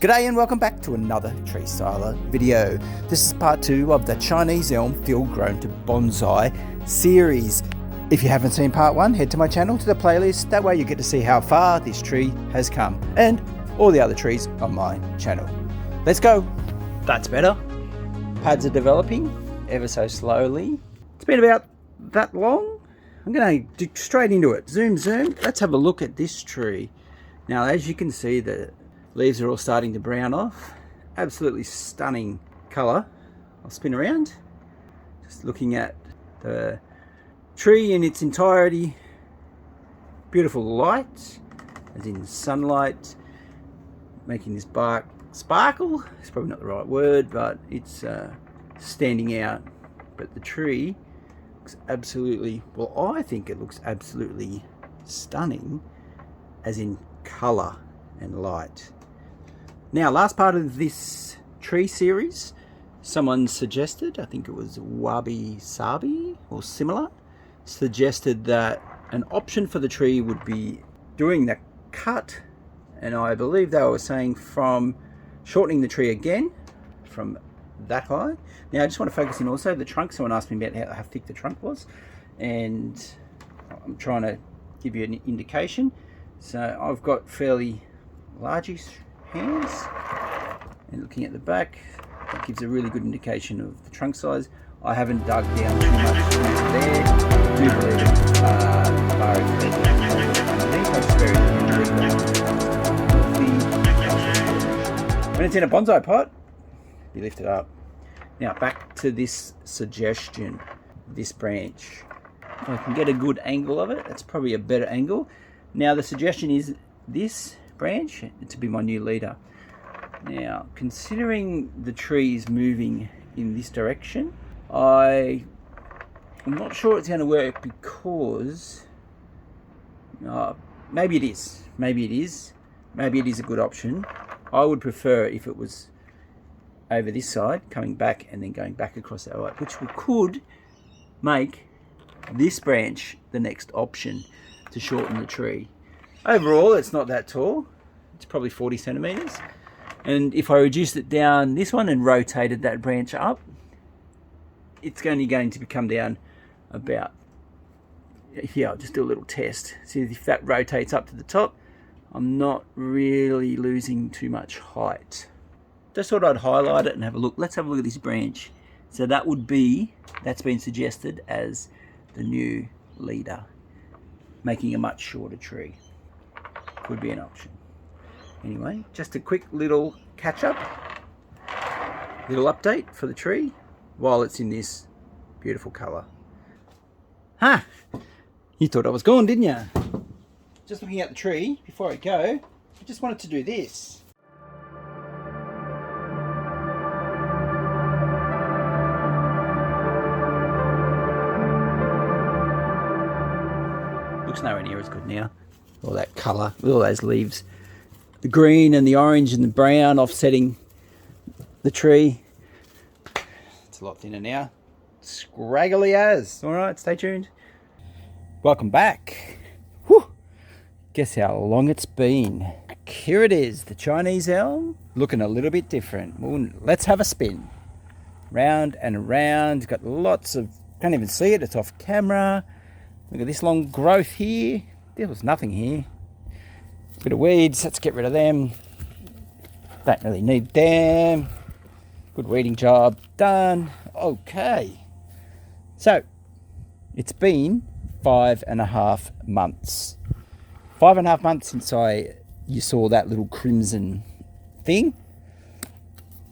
G'day and welcome back to another tree styler video. This is part 2 of the Chinese Elm Field Grown to Bonsai series. If you haven't seen part 1, head to my channel to the playlist. That way you get to see how far this tree has come and all the other trees on my channel. Let's go. That's better. Pads are developing ever so slowly. It's been about that long. I'm going to dig straight into it. Zoom. Let's have a look at this tree. Now, as you can see, the leaves are all starting to brown off. Absolutely stunning colour. I'll spin around. Just looking at the tree in its entirety. Beautiful light, as in sunlight, making this bark sparkle. It's probably not the right word, but it's standing out. But the tree looks absolutely, well, I think it looks absolutely stunning, as in colour and light. Now, last part of this tree series, someone suggested, I think it was Wabi Sabi or similar, suggested that an option for the tree would be doing the cut, and I believe they were saying from shortening the tree again from that high. Now, I just want to focus in also the trunk. Someone asked me about how thick the trunk was, and I'm trying to give you an indication. So I've got fairly largish hands, and looking at the back, that gives a really good indication of the trunk size. I haven't dug down too much into there. I do believe it's when it's in a bonsai pot, you lift it up. Now back to this suggestion, this branch. If I can get a good angle of it, that's probably a better angle. Now the suggestion is this branch to be my new leader. Now, considering the tree is moving in this direction, I'm not sure it's going to work, because maybe it is a good option. I would prefer if it was over this side, coming back and then going back across that way, which could make this branch the next option to shorten the tree. Overall, it's not that tall. It's probably 40 centimeters. And if I reduced it down this one and rotated that branch up, it's only going to come down about here. I'll just do a little test. See if that rotates up to the top. I'm not really losing too much height. Just thought I'd highlight it and have a look. Let's have a look at this branch. So that's been suggested as the new leader, making a much shorter tree. Could be an option. Anyway, just a quick little catch up, little update for the tree while it's in this beautiful colour. Huh, you thought I was gone, didn't you? Just looking at the tree before I go, I just wanted to do this. Looks nowhere near as good now. All that colour, with all those leaves. The green and the orange and the brown offsetting the tree. It's a lot thinner now. Scraggly as. Alright, stay tuned. Welcome back. Whew. Guess how long it's been. Here it is, the Chinese elm. Looking a little bit different. Well, let's have a spin. Round and around. Got lots of, can't even see it, it's off camera. Look at this long growth here. There was nothing here. Bit of weeds, let's get rid of them. Don't really need them. Good weeding job done. Okay. So, it's been 5.5 months. 5.5 months since you saw that little crimson thing.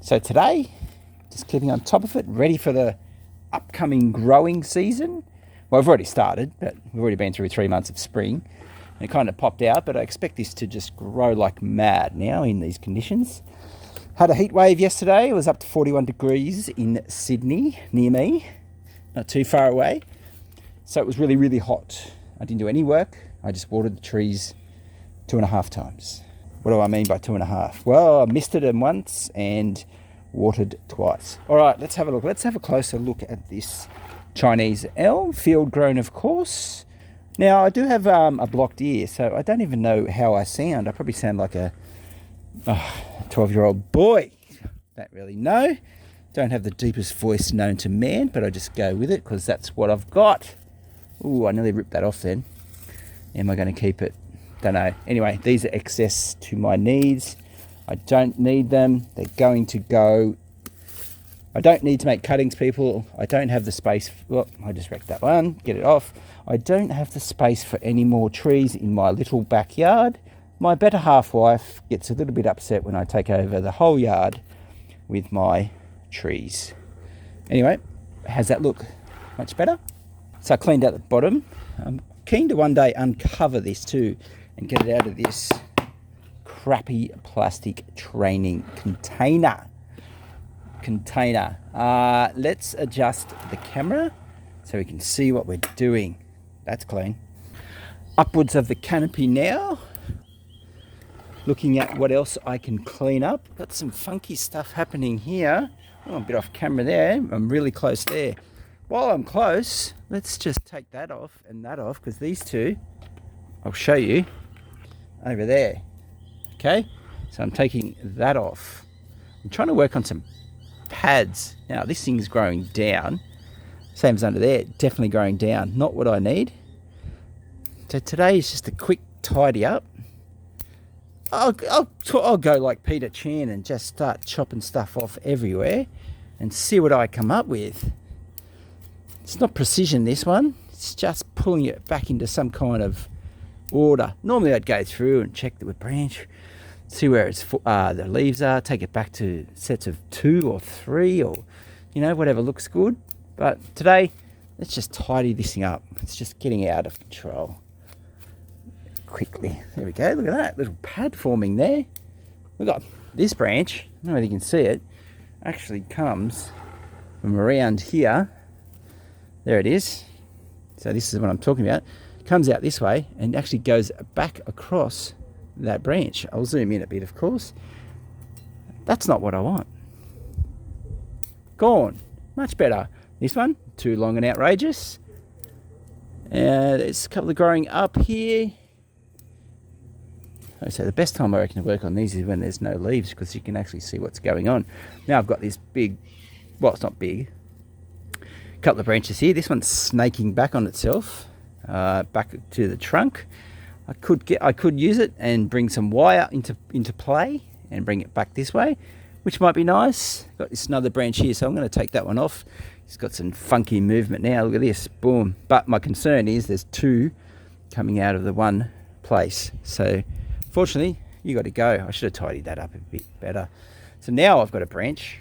So today, just keeping on top of it, ready for the upcoming growing season. Well, we've already started, but we've already been through 3 months of spring. It kind of popped out, but I expect this to just grow like mad now in these conditions. Had a heat wave yesterday. It was up to 41 degrees in Sydney, near me, not too far away. So it was really, really hot. I didn't do any work. I just watered the trees 2.5 times. What do I mean by 2.5? Well, I misted them once and watered twice. All right, let's have a look. Let's have a closer look at this Chinese elm, field grown, of course. Now, I do have a blocked ear, so I don't even know how I sound. I probably sound like a Oh, 12-year-old boy. Don't really know. Don't have the deepest voice known to man, but I just go with it because that's what I've got. Ooh, I nearly ripped that off then. Am I going to keep it? Don't know. Anyway, these are excess to my needs. I don't need them. They're going to go. I don't need to make cuttings, people. I don't have the space. Well, I just wrecked that one. Get it off. I don't have the space for any more trees in my little backyard. My better half wife gets a little bit upset when I take over the whole yard with my trees. Anyway, how's that look? Much better? So I cleaned out the bottom. I'm keen to one day uncover this too and get it out of this crappy plastic training container. Let's adjust the camera so we can see what we're doing. That's clean. Upwards of the canopy now. Looking at what else I can clean up. Got some funky stuff happening here. Oh, a bit off camera there. I'm really close there. While I'm close, let's just take that off and that off, because these two, I'll show you over there. Okay, so I'm taking that off. I'm trying to work on some pads. Now this thing's growing down. Same as under there, definitely growing down. Not what I need. So today is just a quick tidy up. I'll go like Peter Chan and just start chopping stuff off everywhere and see what I come up with. It's not precision, this one. It's just pulling it back into some kind of order. Normally I'd go through and check the branch, see where it's the leaves are, take it back to sets of 2 or 3 or, you know, whatever looks good. But today, let's just tidy this thing up. It's just getting out of control. Quickly. There we go. Look at that little pad forming there. We've got this branch. I don't know if you can see it. Actually comes from around here. There it is. So this is what I'm talking about. Comes out this way and actually goes back across that branch. I'll zoom in a bit, of course. That's not what I want. Gone. Much better. This one, too long and outrageous. There's a couple of growing up here. So the best time I reckon to work on these is when there's no leaves, because you can actually see what's going on. Now I've got this big, well, it's not big, couple of branches here. This one's snaking back on itself, back to the trunk. I could use it and bring some wire into play and bring it back this way, which might be nice. Got this another branch here, so I'm going to take that one off. It's got some funky movement now. Look at this, boom. But my concern is there's 2 coming out of the one place. So fortunately, you got to go. I should have tidied that up a bit better. So now I've got a branch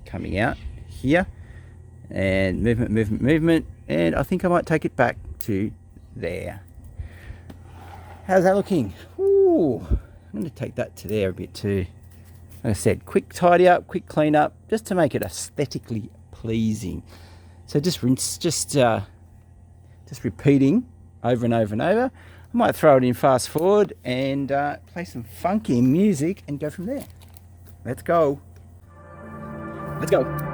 coming out here, and movement, and I think I might take it back to there. How's that looking? Ooh, I'm going to take that to there a bit too. Like I said, quick tidy up, quick clean up, just to make it aesthetically pleasing. So just rinse, just repeating over and over and over. I might throw it in fast forward and play some funky music and go from there. Let's go. Let's go.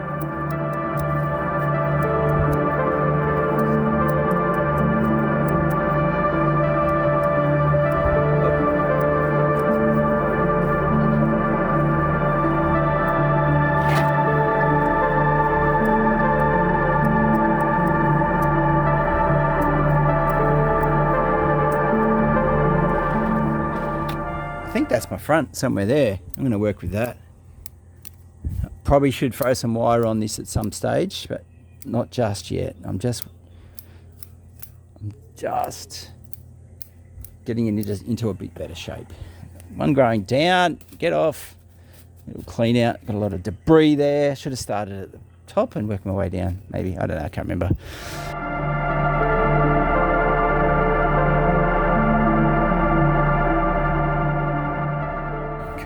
I think that's my front somewhere there. I'm going to work with that. Probably should throw some wire on this at some stage, but not just yet. I'm just getting into a bit better shape. One growing down, get off. It'll clean out. Got a lot of debris there. Should have started at the top and worked my way down. Maybe, I don't know, I can't remember.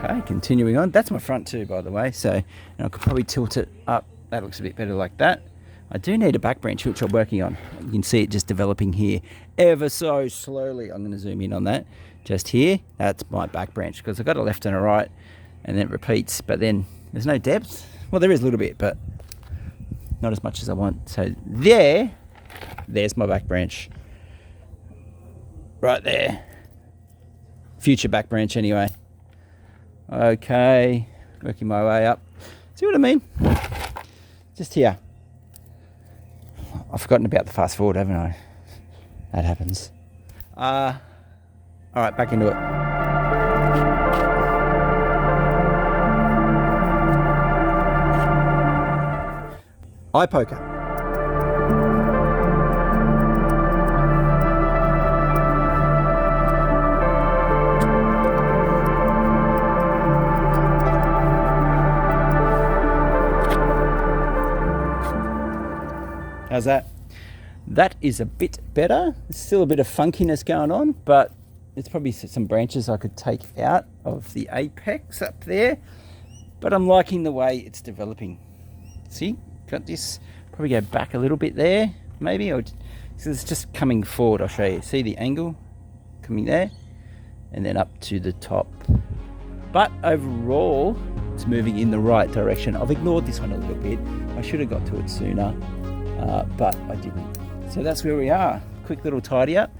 Okay, continuing on. That's my front too, by the way. So I could probably tilt it up. That looks a bit better like that. I do need a back branch, which I'm working on. You can see it just developing here ever so slowly. I'm going to zoom in on that. Just here, that's my back branch, because I've got a left and a right, and then it repeats, but then there's no depth. Well, there is a little bit, but not as much as I want. So there's my back branch. Right there. Future back branch anyway. Okay, working my way up. See what I mean? Just here. I've forgotten about the fast forward, haven't I? That happens. All right, back into it. Eye poker. How's that? That is a bit better. There's still a bit of funkiness going on, but there's probably some branches I could take out of the apex up there. But I'm liking the way it's developing. See? Got this. Probably go back a little bit there, maybe. Or so it's just coming forward. I'll show you. See the angle coming there, and then up to the top. But overall, it's moving in the right direction. I've ignored this one a little bit. I should have got to it sooner, but I didn't. So that's where we are. Quick little tidy up.